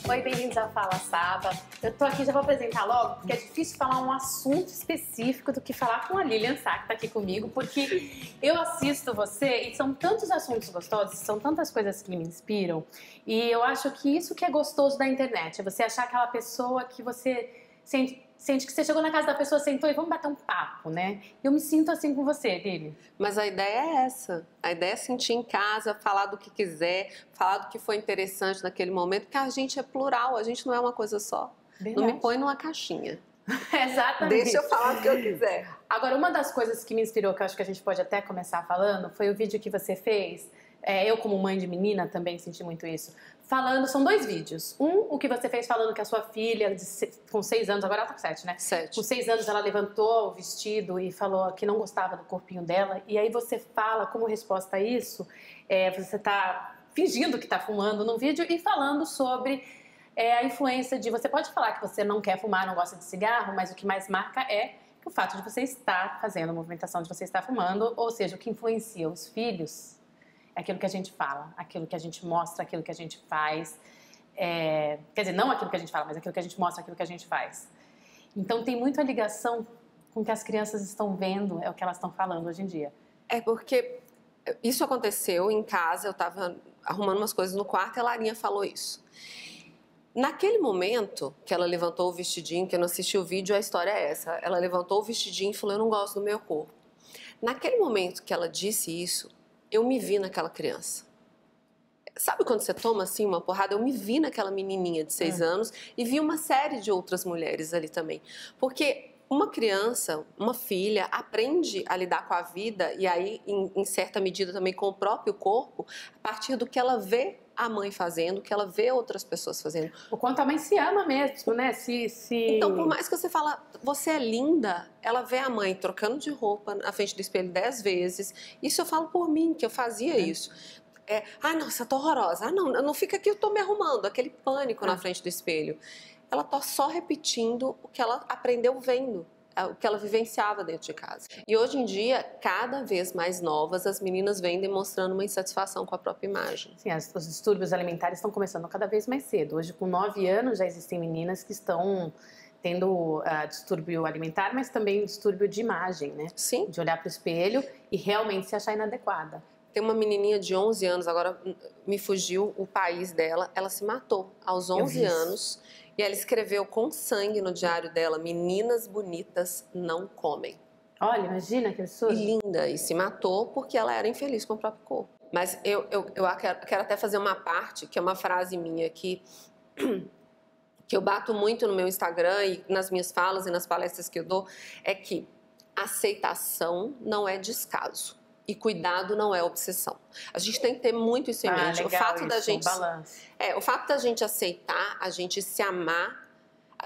Oi, bem-vindos ao Fala Saba. Eu tô aqui, já vou apresentar logo, porque é difícil falar um assunto específico do que falar com a Lilian Sá, que tá aqui comigo, porque eu assisto você e são tantos assuntos gostosos, são tantas coisas que me inspiram, e eu acho que isso que é gostoso da internet, é você achar aquela pessoa que você sente que você chegou na casa da pessoa, sentou e vamos bater um papo, né? Eu me sinto assim com você, Lili. Mas a ideia é essa. A ideia é sentir em casa, falar do que quiser, falar do que foi interessante naquele momento, porque a gente é plural, a gente não é uma coisa só. Verdade. Não me põe numa caixinha. Exatamente. Deixa eu falar do que eu quiser. Agora, uma das coisas que me inspirou, que eu acho que a gente pode até começar falando, foi o vídeo que você fez. Eu, como mãe de menina, também senti muito isso. Falando, são 2 vídeos. O que você fez falando que a sua filha, com 6 anos, agora ela tá com 7, né? 7. Com 6 anos, ela levantou o vestido e falou que não gostava do corpinho dela. E aí você fala, como resposta a isso, você tá fingindo que tá fumando no vídeo e falando sobre a influência de... Você pode falar que você não quer fumar, não gosta de cigarro, mas o que mais marca é o fato de você estar fazendo a movimentação, de você estar fumando, ou seja, o que influencia os filhos é aquilo que a gente fala, aquilo que a gente mostra, aquilo que a gente faz. Quer dizer, não aquilo que a gente fala, mas aquilo que a gente mostra, aquilo que a gente faz. Então tem muita ligação com o que as crianças estão vendo, é o que elas estão falando hoje em dia. É porque isso aconteceu em casa, eu estava arrumando umas coisas no quarto e a Larinha falou isso. Naquele momento que ela levantou o vestidinho, que eu não assisti o vídeo, a história é essa. Ela levantou o vestidinho e falou, eu não gosto do meu corpo. Naquele momento que ela disse isso, eu me vi naquela criança. Sabe quando você toma assim uma porrada? Eu me vi naquela menininha de 6 anos e vi uma série de outras mulheres ali também. Porque uma criança, uma filha, aprende a lidar com a vida e aí, em certa medida, também com o próprio corpo, a partir do que ela vê a mãe fazendo, que ela vê outras pessoas fazendo. O quanto a mãe se ama mesmo, né? Então, por mais que você fala, você é linda, ela vê a mãe trocando de roupa na frente do espelho 10 vezes. Isso eu falo por mim, que eu fazia isso. Nossa, eu tô horrorosa. Não fica aqui, eu tô me arrumando. Aquele pânico na frente do espelho. Ela tá só repetindo o que ela aprendeu vendo, o que ela vivenciava dentro de casa. E hoje em dia, cada vez mais novas, as meninas vêm demonstrando uma insatisfação com a própria imagem. Sim, os distúrbios alimentares estão começando cada vez mais cedo. Hoje, com 9 anos, já existem meninas que estão tendo distúrbio alimentar, mas também distúrbio de imagem, né? Sim. De olhar para o espelho e realmente se achar inadequada. Tem uma menininha de 11 anos, agora me fugiu o país dela, ela se matou aos 11 anos e ela escreveu com sangue no diário dela, meninas bonitas não comem. Olha, imagina que absurdo. Linda, e se matou porque ela era infeliz com o próprio corpo. Mas eu quero até fazer uma parte, que é uma frase minha aqui, que eu bato muito no meu Instagram e nas minhas falas e nas palestras que eu dou, é que aceitação não é descaso. E cuidado não é obsessão. A gente tem que ter muito isso em mente. O fato da gente aceitar, a gente se amar,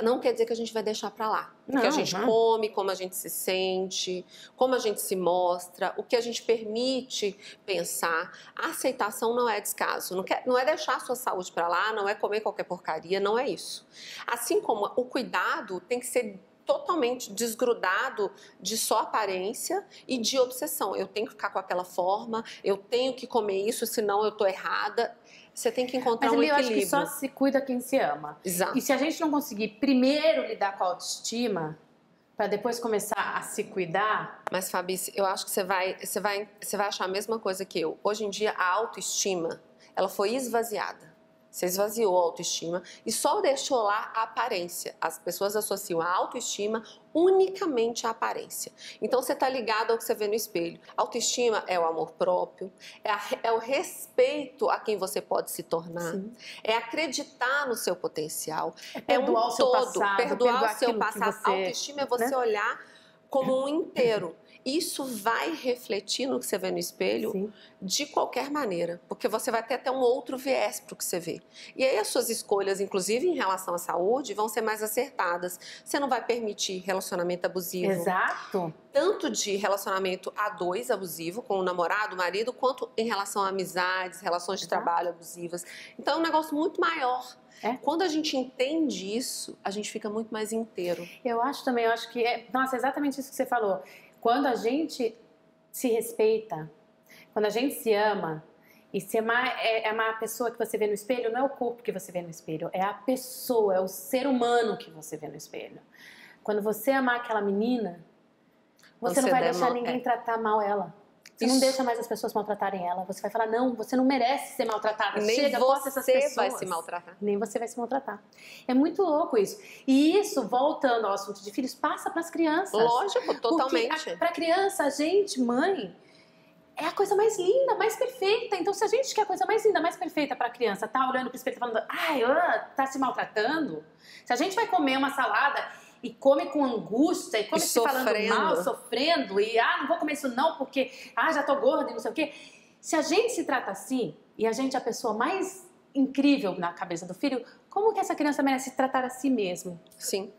não quer dizer que a gente vai deixar pra lá. O que a gente come, como a gente se sente, como a gente se mostra, o que a gente permite pensar. A aceitação não é descaso. Não é deixar a sua saúde pra lá, não é comer qualquer porcaria, não é isso. Assim como o cuidado tem que ser totalmente desgrudado de só aparência e de obsessão. Eu tenho que ficar com aquela forma, eu tenho que comer isso, senão eu tô errada. Você tem que encontrar um equilíbrio. Mas eu acho que só se cuida quem se ama. Exato. E se a gente não conseguir primeiro lidar com a autoestima, para depois começar a se cuidar... Mas, Fabi, eu acho que você vai achar a mesma coisa que eu. Hoje em dia, a autoestima, ela foi esvaziada. Você esvaziou a autoestima e só deixou lá a aparência. As pessoas associam a autoestima unicamente à aparência. Então, você está ligado ao que você vê no espelho. Autoestima é o amor próprio, é o respeito a quem você pode se tornar, é acreditar no seu potencial, perdoar o seu passado, perdoar o seu passado. Você, autoestima é você olhar como um inteiro. Isso vai refletir no que você vê no espelho de qualquer maneira, porque você vai ter até um outro viés para o que você vê. E aí as suas escolhas, inclusive em relação à saúde, vão ser mais acertadas. Você não vai permitir relacionamento abusivo. Exato. Tanto de relacionamento a 2 abusivo, com o namorado, o marido, quanto em relação a amizades, relações de trabalho abusivas. Então é um negócio muito maior. Quando a gente entende isso, a gente fica muito mais inteiro. Eu acho que nossa, exatamente isso que você falou. Quando a gente se respeita, quando a gente se ama E se amar é amar a pessoa que você vê no espelho, não é o corpo que você vê no espelho, é a pessoa, é o ser humano que você vê no espelho. Quando você amar aquela menina, você não vai deixar ninguém tratar mal ela. Você não deixa mais as pessoas maltratarem ela. Você vai falar, não, você não merece ser maltratada. Nem Chega, posta essas pessoas. você vai se maltratar. Nem você vai se maltratar. É muito louco isso. E isso, voltando ao assunto de filhos, passa para as crianças. Lógico, totalmente. Para criança, a gente, mãe, é a coisa mais linda, mais perfeita. Então, se a gente quer a coisa mais linda, mais perfeita para a criança, tá olhando para o espelho e falando, ai, tá se maltratando. Se a gente vai comer uma salada e come com angústia, e come se falando mal, sofrendo, e não vou comer isso não, porque já tô gorda e não sei o quê. Se a gente se trata assim, e a gente é a pessoa mais incrível na cabeça do filho, como que essa criança merece se tratar a si mesmo? Sim.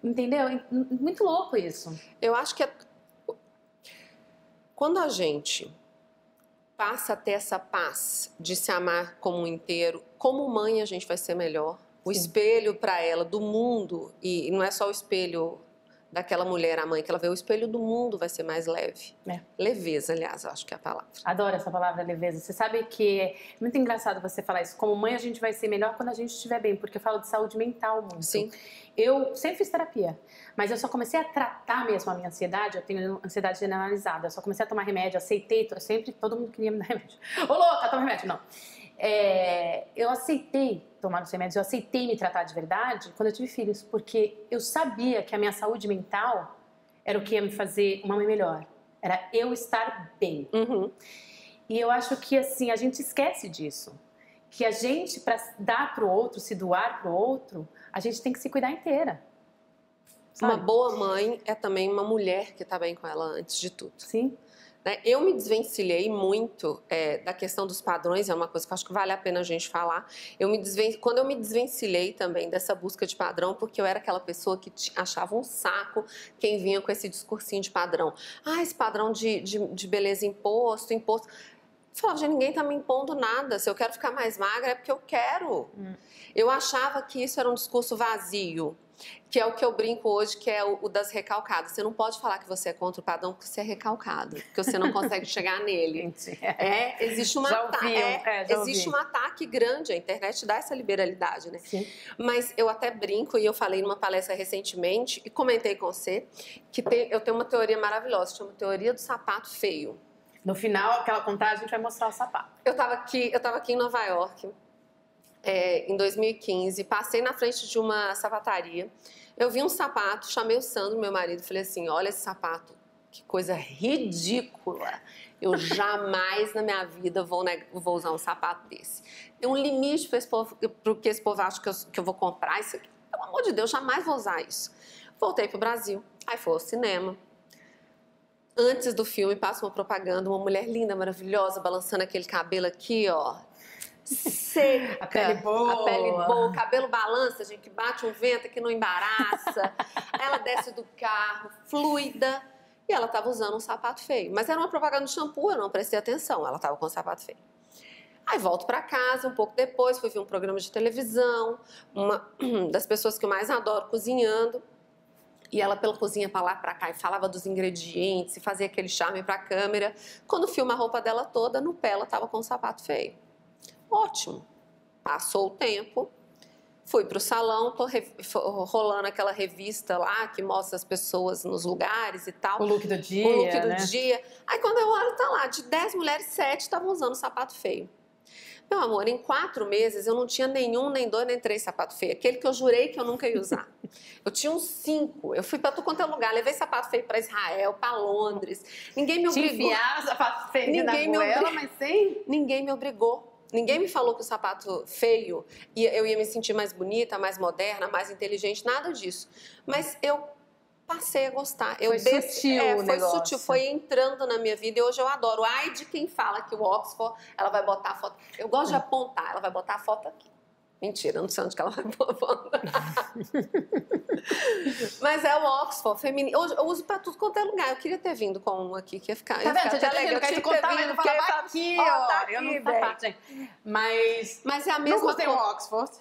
Entendeu? Muito louco isso. Eu acho que quando a gente passa a ter essa paz de se amar como um inteiro, como mãe a gente vai ser melhor. O espelho para ela do mundo, e não é só o espelho daquela mulher, a mãe, que ela vê, o espelho do mundo vai ser mais leve. Leveza, aliás, eu acho que é a palavra. Adoro essa palavra, leveza. Você sabe que é muito engraçado você falar isso. Como mãe, a gente vai ser melhor quando a gente estiver bem, porque eu falo de saúde mental muito. Sim. Eu sempre fiz terapia, mas eu só comecei a tratar mesmo a minha ansiedade. Eu tenho ansiedade generalizada. Eu só comecei a tomar remédio, aceitei. Todo mundo queria me dar remédio. Ô, louca, toma remédio. Não. Eu aceitei tomar os remédios, eu aceitei me tratar de verdade quando eu tive filhos, porque eu sabia que a minha saúde mental era o que ia me fazer uma mãe melhor. Era eu estar bem. Uhum. E eu acho que, assim, a gente esquece disso. Que a gente, para dar pro outro, se doar pro outro, a gente tem que se cuidar inteira. Sabe? Uma boa mãe é também uma mulher que tá bem com ela antes de tudo. Sim. Eu me desvencilhei muito da questão dos padrões, é uma coisa que eu acho que vale a pena a gente falar. Quando eu me desvencilhei também dessa busca de padrão, porque eu era aquela pessoa que achava um saco quem vinha com esse discursinho de padrão. Esse padrão de beleza imposto. Eu falava, gente, ninguém tá me impondo nada. Se eu quero ficar mais magra é porque eu quero. Eu achava que isso era um discurso vazio. Que é o que eu brinco hoje, que é o das recalcadas. Você não pode falar que você é contra o padrão porque você é recalcado, porque você não consegue chegar nele. Existe um ataque grande, a internet dá essa liberalidade, né? Sim. Mas eu até brinco, e eu falei numa palestra recentemente, e comentei com você, que eu tenho uma teoria maravilhosa, chama teoria do sapato feio. No final, aquela contagem, a gente vai mostrar o sapato. Eu tava aqui em Nova York, em 2015, passei na frente de uma sapataria, eu vi um sapato, chamei o Sandro, meu marido, falei assim, olha esse sapato, que coisa ridícula, eu jamais na minha vida vou usar um sapato desse. Tem um limite para o que esse povo acha que eu vou comprar isso aqui. Pelo amor de Deus, jamais vou usar isso. Voltei pro Brasil, aí fui ao cinema. Antes do filme passa uma propaganda, uma mulher linda, maravilhosa, balançando aquele cabelo aqui, ó, seca, a pele boa, o cabelo balança, gente, que bate um vento, que não embaraça. Ela desce do carro, fluida, e ela estava usando um sapato feio. Mas era uma propaganda de shampoo, eu não prestei atenção, ela estava com um sapato feio. Aí volto para casa, um pouco depois, fui ver um programa de televisão, uma das pessoas que eu mais adoro cozinhando, e ela pela cozinha para lá para cá e falava dos ingredientes e fazia aquele charme para a câmera. Quando filma a roupa dela toda, no pé ela estava com um sapato feio. Ótimo. Passou o tempo, fui pro salão, tô rolando aquela revista lá que mostra as pessoas nos lugares e tal. O look do dia, O look do né? dia. Aí quando eu olho, tá lá, de 10 mulheres, 7 estavam usando sapato feio. Meu amor, em 4 meses eu não tinha nenhum, nem 2, nem 3 sapatos feios. Aquele que eu jurei que eu nunca ia usar. Eu tinha uns 5. Eu fui pra tudo quanto é lugar. Levei sapato feio pra Israel, pra Londres. Ninguém me obrigou. Te enfiar sapato feio na goela, mas sem... Ninguém me obrigou. Ninguém me falou que o sapato feio eu ia me sentir mais bonita, mais moderna, mais inteligente, nada disso. Mas eu passei a gostar. Foi sutil o negócio. Sutil, foi entrando na minha vida e hoje eu adoro. Ai de quem fala que o Oxford, ela vai botar a foto... Eu gosto de apontar, ela vai botar a foto aqui. Mentira, não sei onde que ela vai botar. Mas é o Oxford feminino. Eu uso pra tudo quanto é lugar. Eu queria ter vindo com um aqui, que ia ficar... Tá vendo? Você já legal. Eu tinha que contar, mas eu falava aqui, ó. Tá aqui, eu não faço, gente. Mas é a mesma não gostei do Oxford.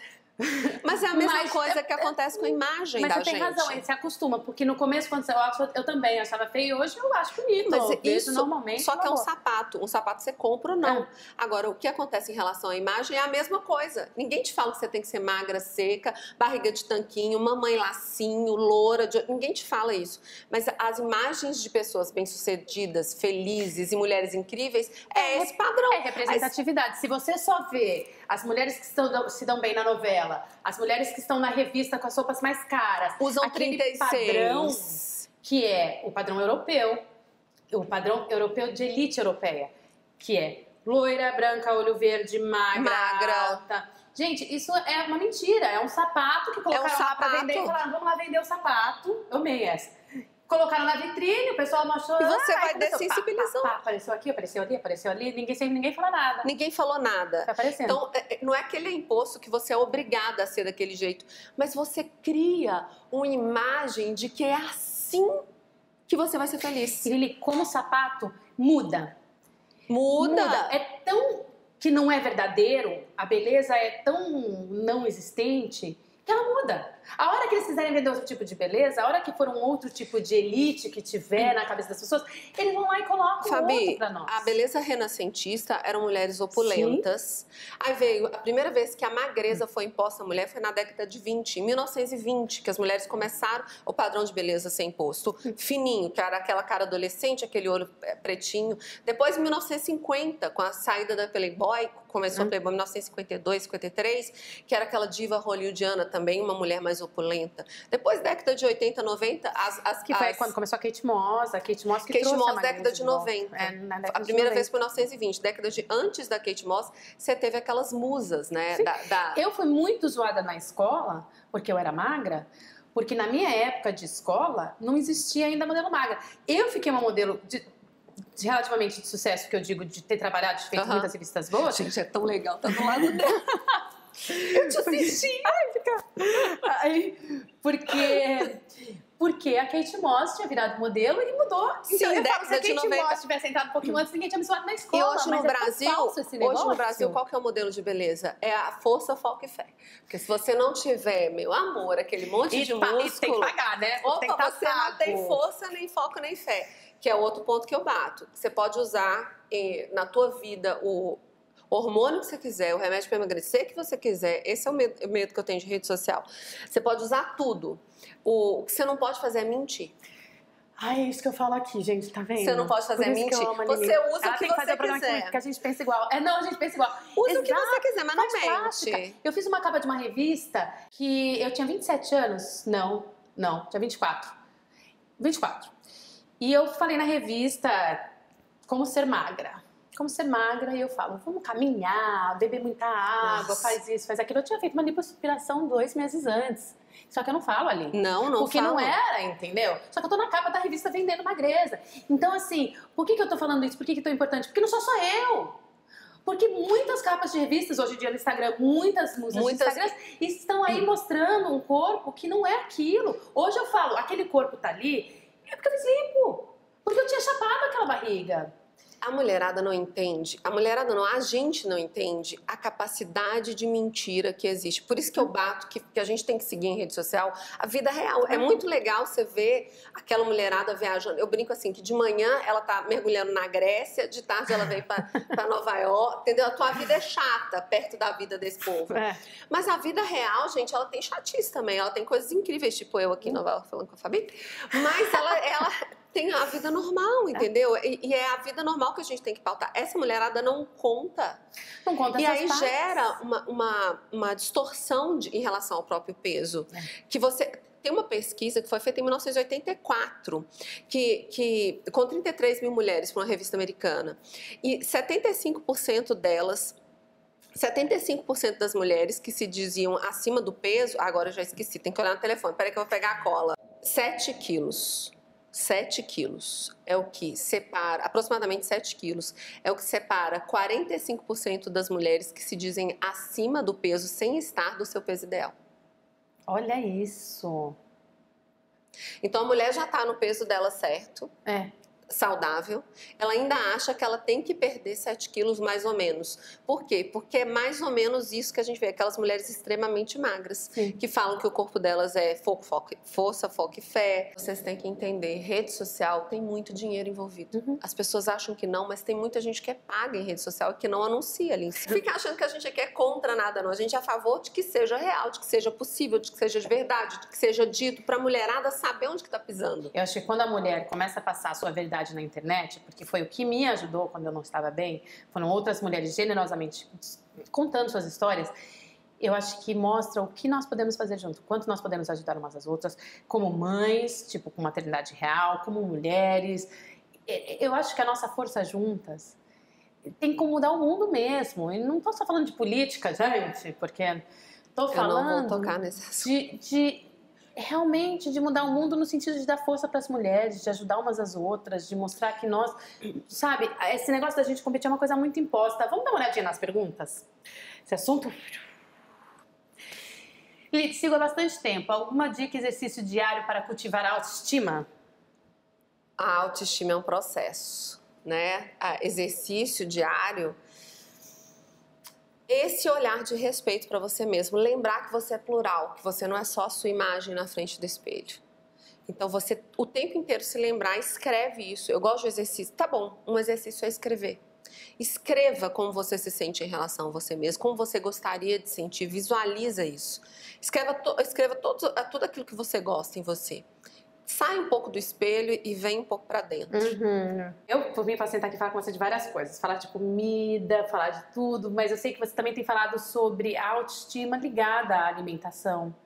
Mas é a mesma coisa que acontece com a imagem da gente. Mas você tem razão, ele se acostuma, porque no começo, quando eu também achava feio, e hoje eu acho bonito. Mas eu isso, normalmente. só que é um sapato você compra ou não. É. Agora, o que acontece em relação à imagem é a mesma coisa. Ninguém te fala que você tem que ser magra, seca, barriga de tanquinho, mamãe lacinho, loura. Ninguém te fala isso. Mas as imagens de pessoas bem-sucedidas, felizes e mulheres incríveis é esse padrão. É representatividade. Se você só vê as mulheres que se dão bem na novela, as mulheres que estão na revista com as roupas mais caras, usam aquele 36. padrão que é o padrão europeu de elite europeia, que é loira, branca, olho verde, magra. Alta. Gente, isso é uma mentira. É um sapato que colocaram lá pra vender e falaram, vamos lá vender o sapato. Eu amei essa. Colocaram na vitrine, o pessoal não achou. E você vai dessensibilizando. Apareceu aqui, apareceu ali, apareceu ali. Ninguém fala nada. Ninguém falou nada. Tá aparecendo. Então, não é que ele é imposto que você é obrigada a ser daquele jeito. Mas você cria uma imagem de que é assim que você vai ser feliz. E ele, como sapato, muda. Muda. É tão que não é verdadeiro, a beleza é tão não existente, que ela muda. A hora que eles quiserem vender outro tipo de beleza, a hora que for um outro tipo de elite que tiver na cabeça das pessoas, eles vão lá e colocam outro pra nós. A beleza renascentista eram mulheres opulentas. Sim. Aí veio, a primeira vez que a magreza foi imposta à mulher foi na década de 20, em 1920, que as mulheres começaram o padrão de beleza a ser imposto. Fininho, que era aquela cara adolescente, aquele olho pretinho. Depois, em 1950, com a saída da Playboy, começou a Playboy em 1952, 53, que era aquela diva hollywoodiana também, uma mulher mais opulenta. Depois, década de 80, 90, que foi quando começou a Kate Moss que trouxe a década de 90. A primeira vez foi em 1920. Antes da Kate Moss, você teve aquelas musas, né? Eu fui muito zoada na escola, porque eu era magra, porque na minha época de escola, não existia ainda modelo magra. Eu fiquei uma modelo de relativamente de sucesso, que eu digo, de ter trabalhado, de feito muitas revistas boas. Gente, é tão legal, tá do lado dela. Eu te assisti. Porque a Kate Moss tinha virado modelo e mudou. Sim, então, eu falo, se a Kate Moss tivesse entrado um pouquinho antes, ninguém tinha me zoado na escola. E hoje no Brasil, qual que é o modelo de beleza? É a força, foco e fé. Porque se você não tiver, meu amor, aquele monte de músculo... E tem que pagar, né? Opa, você não tem força, nem foco, nem fé. Que é outro ponto que eu bato. Você pode usar na tua vida o hormônio que você quiser, o remédio para emagrecer que você quiser. Esse é o medo que eu tenho de rede social. Você pode usar tudo. O que você não pode fazer é mentir. Ai, é isso que eu falo aqui, gente, tá vendo? Você não pode fazer mentir. Você usa o que você quiser. Porque a gente pensa igual. Não, a gente pensa igual. Usa o que você quiser, mas não mente. Eu fiz uma capa de uma revista que eu tinha 27 anos. Não, tinha 24. 24. E eu falei na revista como ser magra. Como ser magra, e eu falo, vamos caminhar, beber muita água, faz isso, faz aquilo. Eu tinha feito uma lipoaspiração 2 meses antes. Só que eu não falo ali. Não porque falo. Não era, entendeu? Só que eu tô na capa da revista vendendo magreza. Então, assim, por que eu tô falando isso? Por que é tão importante? Porque não sou só eu. Porque muitas capas de revistas, hoje em dia no Instagram, muitas musas de Instagram, estão aí mostrando um corpo que não é aquilo. Hoje eu falo, aquele corpo tá ali, é porque eu fiz lipo. Porque eu tinha chapado aquela barriga. A mulherada não entende, a gente não entende a capacidade de mentira que existe. Por isso que eu bato que a gente tem que seguir em rede social a vida real. É muito legal você ver aquela mulherada viajando. Eu brinco assim, que de manhã ela tá mergulhando na Grécia, de tarde ela vem pra Nova York, entendeu? A tua vida é chata perto da vida desse povo. Mas a vida real, gente, ela tem chatice também, ela tem coisas incríveis, tipo eu aqui em Nova York falando com a Fabi, mas ela tem a vida normal, entendeu? E é a vida normal que a gente tem que pautar. Essa mulherada não conta. Não conta. E aí gera uma distorção em relação ao próprio peso. Que você... Tem uma pesquisa que foi feita em 1984, com 33 mil mulheres para uma revista americana. E 75% delas... 75% das mulheres que se diziam acima do peso... Agora eu já esqueci, tem que olhar no telefone. Peraí que eu vou pegar a cola. 7 quilos. 7 quilos é o que separa, aproximadamente 7 quilos, é o que separa 45% das mulheres que se dizem acima do peso sem estar do seu peso ideal. Olha isso. Então a mulher já está no peso dela certo. saudável, ela ainda acha que ela tem que perder 7 quilos mais ou menos. Por quê? Porque é mais ou menos isso que a gente vê, aquelas mulheres extremamente magras, Sim. que falam que o corpo delas é força, foco e fé. Vocês têm que entender, rede social tem muito dinheiro envolvido. As pessoas acham que não, mas tem muita gente que é paga em rede social e que não anuncia ali. Fica achando que a gente aqui é contra nada, não. A gente é a favor de que seja real, de que seja possível, de que seja de verdade, de que seja dito pra mulherada saber onde que tá pisando. Eu acho que quando a mulher começa a passar a sua verdade na internet, porque foi o que me ajudou quando eu não estava bem, foram outras mulheres generosamente contando suas histórias, eu acho que mostra o que nós podemos fazer junto, quanto nós podemos ajudar umas às outras, como mães, tipo com maternidade real, como mulheres. Eu acho que a nossa força juntas tem como mudar o mundo mesmo. E não estou só falando de política, gente, porque estou falando eu não vou tocar nesse assunto. Realmente de mudar o mundo no sentido de dar força para as mulheres, de ajudar umas às outras, de mostrar que nós, sabe, esse negócio da gente competir é uma coisa muito imposta. Vamos dar uma olhadinha nas perguntas? Esse assunto... Li, te sigo há bastante tempo. Alguma dica, exercício diário para cultivar a autoestima? A autoestima é um processo, né? Exercício diário... Esse olhar de respeito para você mesmo, lembrar que você é plural, que você não é só a sua imagem na frente do espelho. Então você, o tempo inteiro se lembrar, escreve isso. Eu gosto de exercício. Tá bom, um exercício é escrever. Escreva como você se sente em relação a você mesmo, como você gostaria de sentir, visualiza isso. Escreva tudo aquilo que você gosta em você. Sai um pouco do espelho e vem um pouco pra dentro. Eu, por mim, posso sentar aqui e falar com você de várias coisas. Falar de comida, falar de tudo. Mas eu sei que você também tem falado sobre a autoestima ligada à alimentação.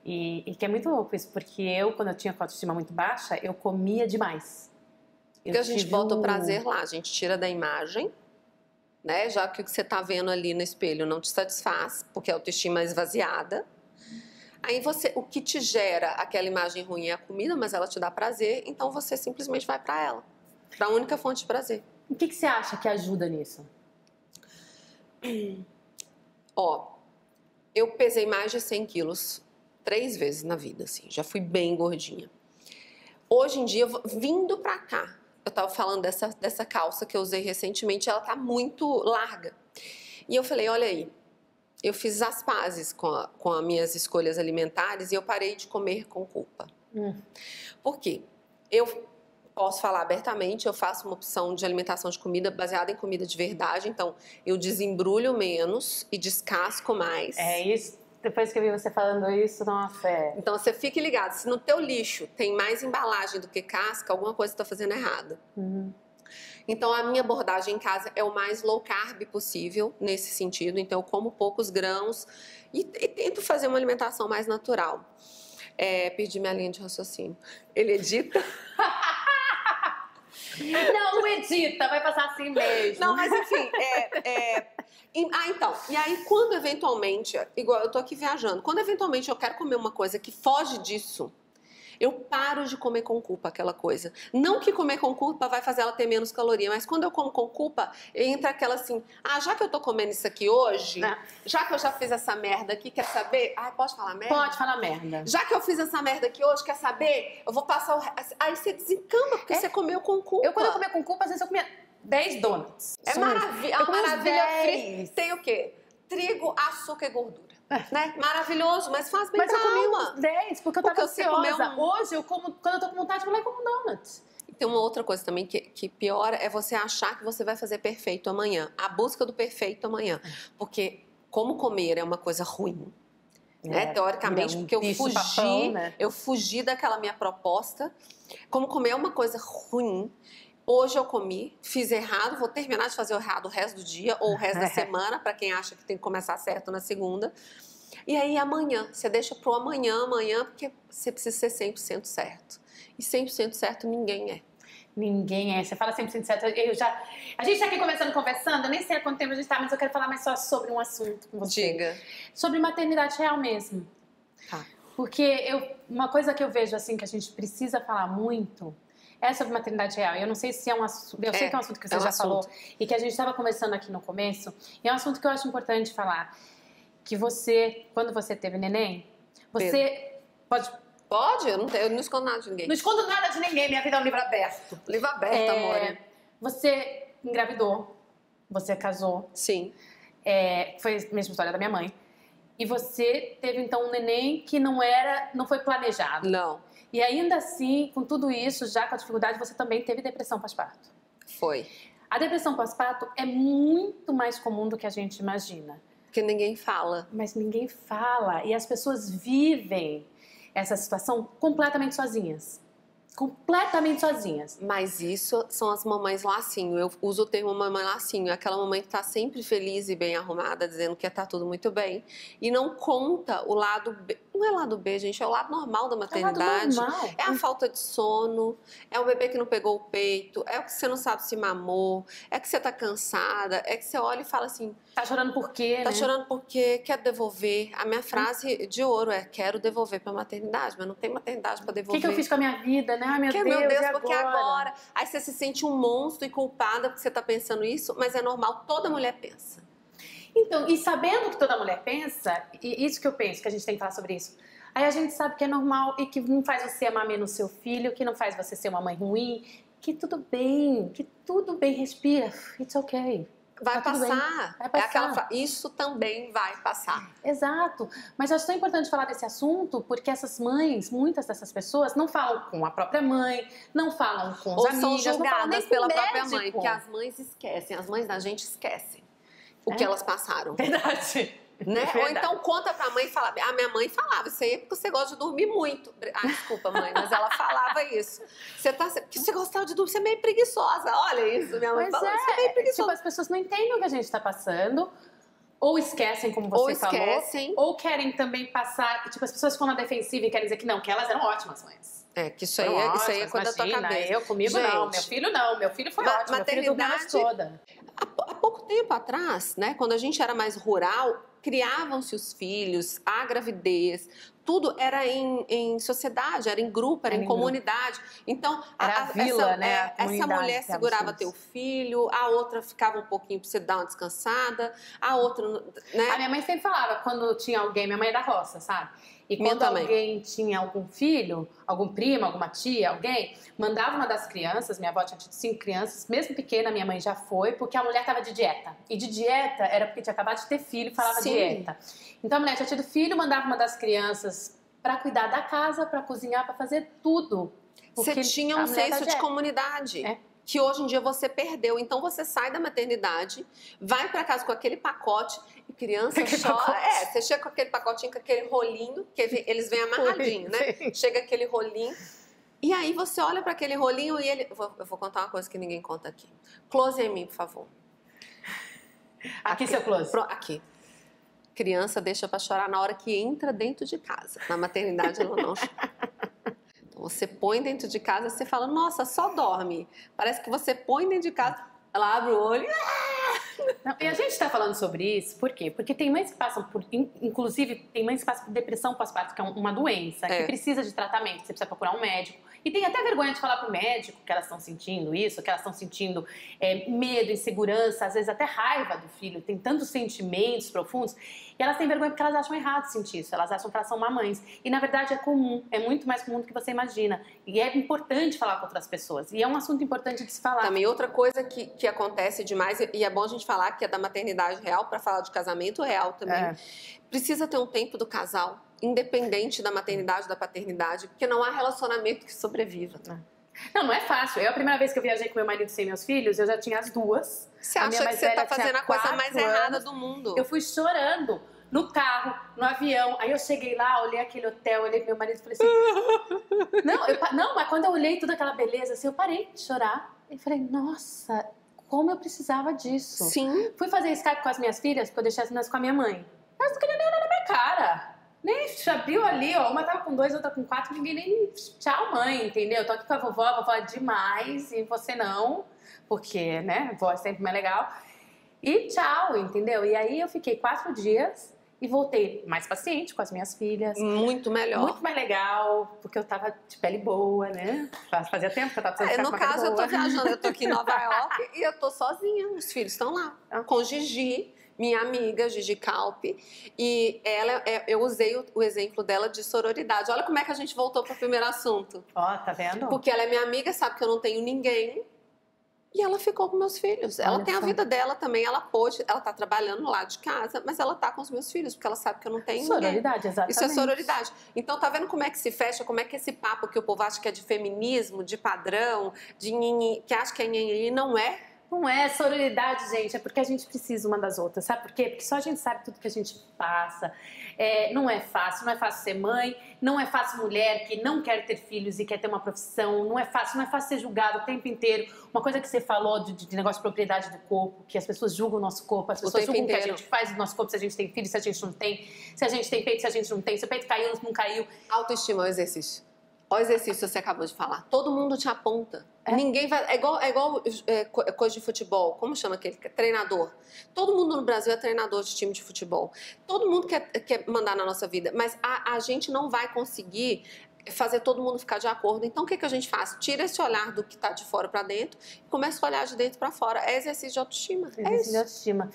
E que é muito louco isso, porque eu, quando eu tinha autoestima muito baixa, eu comia demais. Porque a gente bota o prazer lá, a gente tira da imagem, né? Já que o que você tá vendo ali no espelho não te satisfaz, porque a autoestima é esvaziada. Aí o que te gera aquela imagem ruim é a comida, mas ela te dá prazer, então você simplesmente vai pra ela, pra única fonte de prazer. O que você acha que ajuda nisso? Ó, eu pesei mais de 100 quilos 3 vezes na vida, assim, já fui bem gordinha. Hoje em dia, vindo pra cá, eu tava falando dessa calça que eu usei recentemente, ela tá muito larga. E eu falei, olha aí, eu fiz as pazes com as minhas escolhas alimentares e eu parei de comer com culpa. Por quê? Eu posso falar abertamente, eu faço uma opção de alimentação de comida baseada em comida de verdade, então eu desembrulho menos e descasco mais. É isso. Depois que eu vi você falando isso, nossa, Então você fique ligado, se no teu lixo tem mais embalagem do que casca, alguma coisa você está fazendo errado. Então a minha abordagem em casa é o mais low carb possível nesse sentido, então eu como poucos grãos e tento fazer uma alimentação mais natural. Perdi minha linha de raciocínio. Ele edita? Não edita, vai passar assim mesmo. Não, mas enfim, então, e aí quando eventualmente, igual eu tô aqui viajando, quando eventualmente eu quero comer uma coisa que foge disso, eu paro de comer com culpa aquela coisa. Não que comer com culpa vai fazer ela ter menos caloria, mas quando eu como com culpa, entra aquela assim, já que eu tô comendo isso aqui hoje, já que eu já fiz essa merda aqui, quer saber? Pode falar merda? Pode falar merda. Já que eu fiz essa merda aqui hoje, quer saber? Eu vou passar Aí você desencama, porque você comeu com culpa. Quando eu comia com culpa, às vezes eu comia 10 donuts. É maravilha. A maravilha free tem o quê? Trigo, açúcar e gordura. Né? Maravilhoso, mas faz bem pra alma. Mas eu comi uns 10, porque eu tava ansiosa. Hoje eu como, quando eu tô com vontade, eu vou lá e como um donut. Tem uma outra coisa também que piora, é você achar que você vai fazer perfeito amanhã. A busca do perfeito amanhã. Porque como comer é uma coisa ruim, né? Teoricamente, porque eu fugi daquela minha proposta. Como comer é uma coisa ruim. Hoje eu comi, fiz errado, vou terminar de fazer o errado o resto do dia ou o resto da semana, para quem acha que tem que começar certo na segunda. E aí amanhã, você deixa pro amanhã, porque você precisa ser 100% certo. E 100% certo ninguém é. Ninguém é. Você fala 100% certo. A gente tá aqui conversando, eu nem sei há quanto tempo a gente tá, mas eu quero falar mais só sobre um assunto com você. Diga. Sobre maternidade real mesmo. Tá. Porque uma coisa que eu vejo assim que a gente precisa falar muito é sobre maternidade real. Eu não sei se é um assunto... Eu sei que é um assunto que você já falou e que a gente estava conversando aqui no começo. E é um assunto que eu acho importante falar. Que você, quando você teve neném, você... Pode? Eu não escondo nada de ninguém. Não escondo nada de ninguém, minha vida é um livro aberto. Livro aberto, amor. Você engravidou, você casou. Sim. Foi a mesma história da minha mãe. E você teve, então, um neném que não foi planejado. Não. E ainda assim, com tudo isso, já com a dificuldade, você também teve depressão pós-parto. Foi. A depressão pós-parto é muito mais comum do que a gente imagina. Porque ninguém fala. Mas ninguém fala. E as pessoas vivem essa situação completamente sozinhas. Completamente sozinhas. Mas isso são as mamães lacinho. Eu uso o termo mamãe lacinho. É aquela mamãe que tá sempre feliz e bem arrumada, dizendo que tá tudo muito bem. E não conta o lado B. Não é lado B, gente, é o lado normal da maternidade. É o lado normal. É a falta de sono, é o bebê que não pegou o peito, é o que você não sabe se mamou, é que você tá cansada, é que você olha e fala assim... Tá chorando por quê, Tá né? chorando por quê? Quer devolver? A minha frase de ouro é: quero devolver pra maternidade, mas não tem maternidade pra O devolver. que eu fiz com a minha vida, né? Ai, meu Deus, Meu Deus, e porque agora? Aí você se sente um monstro e culpada porque você tá pensando isso, mas é normal, toda mulher pensa. Então, e sabendo que toda mulher pensa, e isso que eu penso, que a gente tem que falar sobre isso, aí a gente sabe que é normal e que não faz você amar menos seu filho, que não faz você ser uma mãe ruim, que tudo bem, respira, it's okay. Vai Tá tudo bem. passar. Vai passar. É aquela isso também vai passar. Exato. Mas eu acho tão importante falar desse assunto porque essas mães, muitas dessas pessoas, não falam com a própria mãe, não falam com os Ou amigos, são não falam nem julgadas com pela o própria médico. mãe, porque as mães esquecem, as mães da gente esquecem o que elas passaram. Verdade. Né? Verdade. Ou então conta pra mãe e fala: a minha mãe falava, isso aí é porque você gosta de dormir muito. Ah, desculpa, mãe, mas ela falava isso. Porque você gostava de dormir, você é meio preguiçosa. Olha isso, minha mãe falou, você é meio preguiçosa. Tipo, as pessoas não entendem o que a gente tá passando, ou esquecem, como você falou, ou querem também passar, tipo, as pessoas ficam na defensiva e querem dizer que não, que elas eram ótimas mães. Que isso aí é coisa da tua cabeça. Eu comigo gente, não, meu filho foi ótimo, meu filho dormiu a noite toda. Há pouco tempo atrás, né, quando a gente era mais rural, criavam-se os filhos, a gravidez, tudo era em sociedade, era em grupo, era em comunidade. Então, era a vila, né? Essa mulher segurava teu filho, a outra ficava um pouquinho pra você dar uma descansada, a outra, né? A minha mãe sempre falava, quando tinha alguém, minha mãe é da roça, sabe? E quando alguém tinha algum filho, algum primo, alguma tia, alguém, mandava uma das crianças, minha avó tinha tido 5 crianças, mesmo pequena, minha mãe já foi, porque a mulher estava de dieta. E de dieta era porque tinha acabado de ter filho e falava dieta. Então a mulher tinha tido filho, mandava uma das crianças para cuidar da casa, para cozinhar, para fazer tudo. Você tinha um senso de comunidade. Que hoje em dia você perdeu. Então você sai da maternidade, vai para casa com aquele pacote e criança chora. Você chega com aquele pacotinho, com aquele rolinho, que eles vêm amarradinho, né? Chega aquele rolinho. E aí você olha para aquele rolinho e ele... Eu vou contar uma coisa que ninguém conta aqui. Close em mim, por favor. Aqui seu close. Aqui. Criança deixa para chorar na hora que entra dentro de casa. Na maternidade ela não chora. Você põe dentro de casa e você fala, nossa, só dorme. Parece que você põe dentro de casa, ela abre o olho. Não, e a gente está falando sobre isso, por quê? Porque tem mães que passam por, inclusive, tem mães que passam por depressão pós-parto, que é uma doença, que precisa de tratamento, você precisa procurar um médico. E tem até vergonha de falar pro médico que elas estão sentindo isso, que elas estão sentindo medo, insegurança, às vezes até raiva do filho, tem tantos sentimentos profundos, e elas têm vergonha porque elas acham errado sentir isso, elas acham que elas são mamães. E na verdade é comum, é muito mais comum do que você imagina. E é importante falar com outras pessoas, e é um assunto importante de se falar. Também outra coisa que acontece demais, e é bom a gente falar que é da maternidade real, para falar de casamento real também, precisa ter um tempo do casal, independente da maternidade, da paternidade, porque não há relacionamento que sobreviva. Não é fácil. A primeira vez que eu viajei com meu marido sem meus filhos, eu já tinha as duas. Você acha que você tá fazendo a coisa mais errada do mundo? Eu fui chorando no carro, no avião. Aí eu cheguei lá, olhei aquele hotel, olhei pro meu marido e falei assim... Não, mas quando eu olhei toda aquela beleza, assim, eu parei de chorar. E falei, nossa, como eu precisava disso. Sim. Fui fazer Skype com as minhas filhas, porque eu deixei as meninas com a minha mãe. Elas não queriam nem olhar na minha cara. Nem abriu ali, ó, uma tava com 2, outra com 4, ninguém nem... Tchau, mãe, entendeu? Tô aqui com a vovó é demais, e você não, porque, né, a vovó é sempre mais legal. E tchau, entendeu? E aí eu fiquei 4 dias e voltei mais paciente com as minhas filhas. Muito melhor. Muito mais legal, porque eu tava de pele boa, né? Fazia tempo que eu tava precisando No caso, eu tô viajando, eu tô aqui em Nova York e eu tô sozinha, os filhos estão lá, com Gigi. minha amiga Gigi Calpe, e eu usei o exemplo dela de sororidade. Olha como é que a gente voltou para o primeiro assunto. Ó, tá vendo? Porque ela é minha amiga, sabe que eu não tenho ninguém. E ela ficou com meus filhos. Ela tem a vida dela também, ela tá trabalhando lá de casa, mas ela tá com os meus filhos, porque ela sabe que eu não tenho sororidade, ninguém. Exatamente. Isso é sororidade. Então, tá vendo como é que se fecha, como é que esse papo que o povo acha que é de feminismo, de padrão, de nhenhen, que acha que é nhenhen, não é? Não é sororidade, gente, é porque a gente precisa uma das outras, sabe por quê? Porque só a gente sabe tudo que a gente passa. Não é fácil ser mãe, não é fácil mulher que não quer ter filhos e quer ter uma profissão, não é fácil ser julgado o tempo inteiro. Uma coisa que você falou de negócio de propriedade do corpo, que as pessoas julgam o nosso corpo, as pessoas julgam o que a gente faz no nosso corpo, se a gente tem filho, se a gente não tem, se a gente tem peito, se a gente não tem, se o peito caiu, não caiu. Autoestima é o exercício. Olha o exercício que você acabou de falar. Todo mundo te aponta. Ninguém vai. É igual coisa de futebol. Como chama aquele? Treinador. Todo mundo no Brasil é treinador de time de futebol. Todo mundo quer mandar na nossa vida. Mas a gente não vai conseguir fazer todo mundo ficar de acordo. Então, o que a gente faz? Tira esse olhar do que está de fora para dentro e começa a olhar de dentro para fora. É exercício de autoestima. Exercício de autoestima.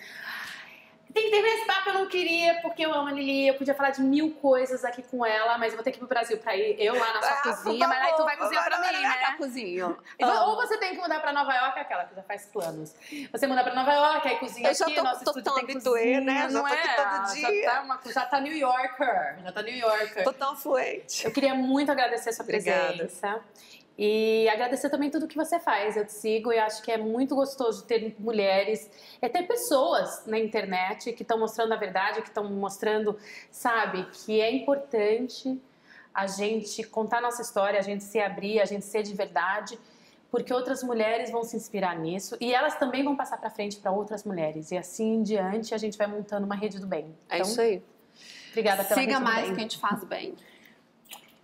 Tem que terminar esse papo, eu não queria, porque eu amo a Lili, eu podia falar de 1000 coisas aqui com ela, mas eu vou ter que ir pro Brasil pra ir eu lá na sua cozinha, mas aí tu vai cozinhar pra mim, né? Cozinha. Ou você tem que mudar pra Nova York, aquela que já faz planos. Você muda pra Nova York, aí cozinha aqui, nosso estúdio tem cozinha, né? Não já tô aqui todo dia. Já tá New Yorker, Tô tão fluente. Eu queria muito agradecer a sua presença. E agradecer também tudo que você faz. Eu te sigo e acho que é muito gostoso ter mulheres, ter pessoas na internet que estão mostrando a verdade, que estão mostrando, sabe, que é importante a gente contar nossa história, a gente se abrir, a gente ser de verdade, porque outras mulheres vão se inspirar nisso e elas também vão passar para frente para outras mulheres. E assim em diante a gente vai montando uma rede do bem. É isso aí. Obrigada pela Siga mais que a gente faz bem.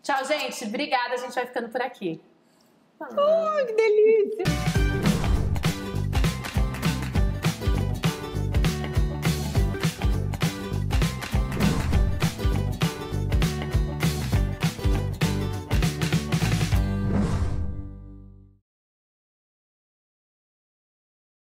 Tchau, gente. Obrigada. A gente vai ficando por aqui. Ai, que delícia!